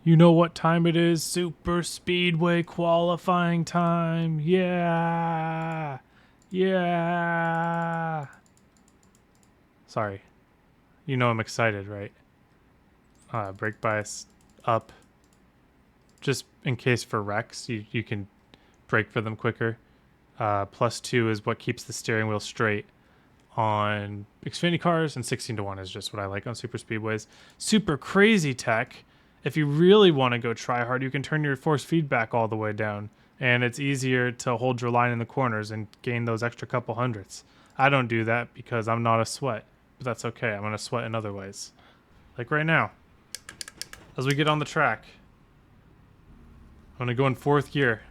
You know what time it is? Super Speedway qualifying time. Yeah. Yeah. Sorry. You know I'm excited, right? Brake bias up. Just in case for wrecks, you can brake for them quicker. +2 is what keeps the steering wheel straight on Xfinity cars, and 16-1 is just what I like on super speedways. Super crazy tech. If you really want to go try hard, you can turn your force feedback all the way down, and it's easier to hold your line in the corners and gain those extra couple hundredths. I don't do that because I'm not a sweat, but that's okay. I'm going to sweat in other ways. Like right now, as we get on the track, I'm going to go in 4th gear.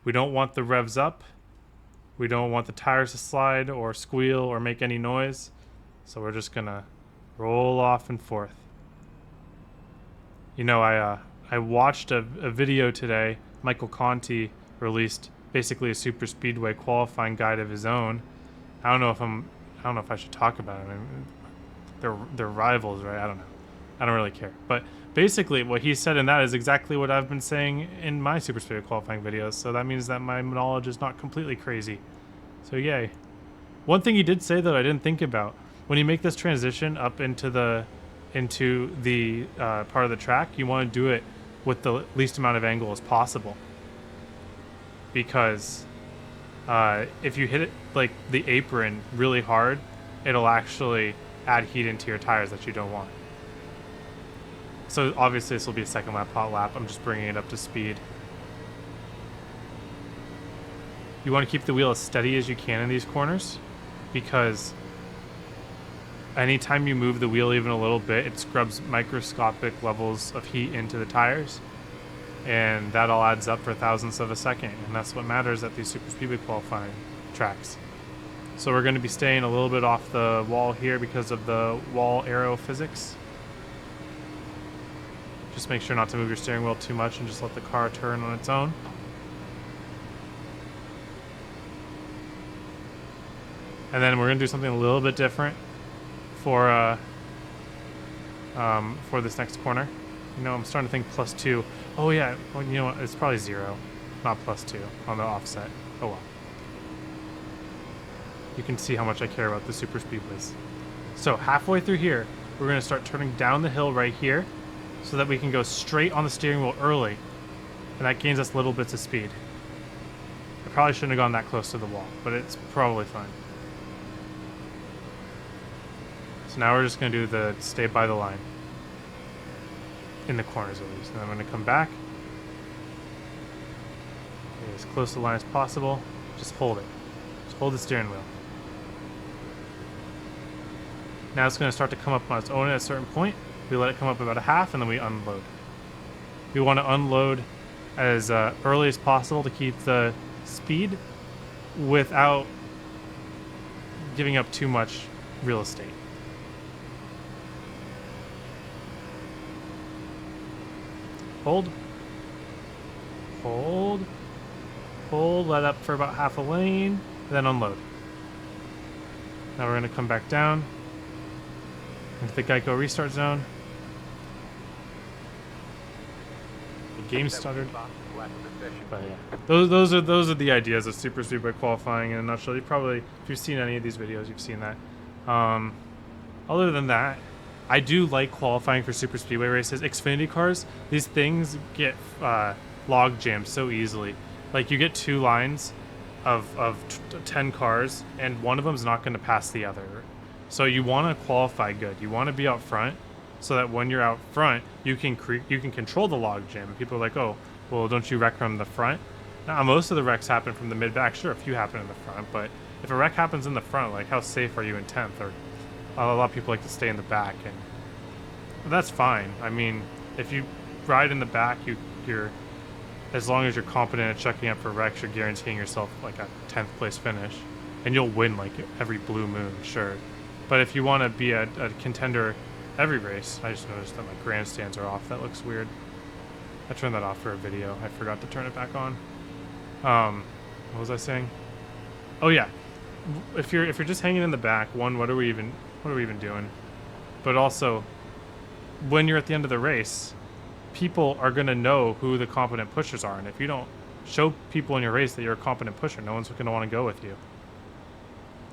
We don't want the revs up. We don't want the tires to slide or squeal or make any noise. So we're just gonna roll off in 4th. You know, I watched a video today. Michael Conti released basically a super speedway qualifying guide of his own. I don't know if I should talk about it. I mean, they're rivals, right? I don't know. I don't really care. But basically what he said in that is exactly what I've been saying in my super speedway qualifying videos. So that means that my knowledge is not completely crazy. So yay. One thing he did say that I didn't think about, when you make this transition up into the part of the track, you want to do it with the least amount of angle as possible, because if you hit it like the apron really hard, it'll actually add heat into your tires that you don't want. So obviously this will be a second lap, hot lap. I'm just bringing it up to speed. You want to keep the wheel as steady as you can in these corners, because anytime you move the wheel even a little bit, it scrubs microscopic levels of heat into the tires, and that all adds up for thousandths of a second, and that's what matters at these super speedway qualifying tracks. So we're going to be staying a little bit off the wall here because of the wall arrow physics. Just make sure not to move your steering wheel too much and just let the car turn on its own. And then we're going to do something a little bit different for this next corner. You know, I'm starting to think +2. Oh yeah, well, you know what? It's probably 0, not +2 on the offset. Oh well. You can see how much I care about the super speedways. So halfway through here, we're going to start turning down the hill right here, so that we can go straight on the steering wheel early, and that gains us little bits of speed. I probably shouldn't have gone that close to the wall, but it's probably fine. So now we're just going to do the stay by the line. In the corners at least. And then I'm going to come back. Okay, as close to the line as possible. Just hold it. Just hold the steering wheel. Now it's going to start to come up on its own at a certain point. We let it come up about a half, and then we unload. We want to unload as early as possible to keep the speed without giving up too much real estate. Hold. Hold. Hold. Let up for about half a lane, then unload. Now we're going to come back down into the Geico restart zone. The game stuttered. But yeah, those are the ideas of super speedway qualifying in a nutshell. You probably, if you've seen any of these videos, you've seen that. Other than that, I do like qualifying for super speedway races. Xfinity cars, these things get log jammed so easily. Like you get 2 lines of 10 cars, and one of them is not going to pass the other. So you want to qualify good. You want to be out front, so that when you're out front, you can control the log jam. And people are like, oh, well, don't you wreck from the front? Now, most of the wrecks happen from the mid-back. Sure, a few happen in the front, but if a wreck happens in the front, like how safe are you in 10th? Or a lot of people like to stay in the back, and that's fine. I mean, if you ride in the back, you're as long as you're competent at checking up for wrecks, you're guaranteeing yourself like a 10th place finish, and you'll win like every blue moon, sure. But if you want to be a contender every race, I just noticed that my grandstands are off. That looks weird. I turned that off for a video. I forgot to turn it back on. What was I saying? Oh yeah, if you're just hanging in the back, one, what are we even doing? But also, when you're at the end of the race, people are going to know who the competent pushers are. And if you don't show people in your race that you're a competent pusher, no one's going to want to go with you.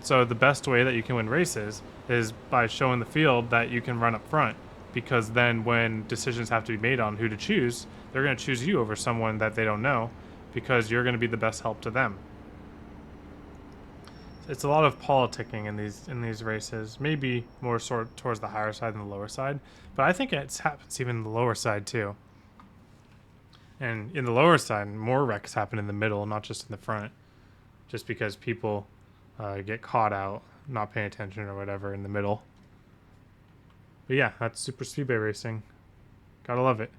So the best way that you can win races is by showing the field that you can run up front, because then when decisions have to be made on who to choose, they're going to choose you over someone that they don't know, because you're going to be the best help to them. It's a lot of politicking in these races, maybe more sort towards the higher side than the lower side, but I think it happens even in the lower side too. And in the lower side, more wrecks happen in the middle, not just in the front, just because people get caught out not paying attention or whatever in the middle. But yeah, that's super speedway racing. Gotta love it.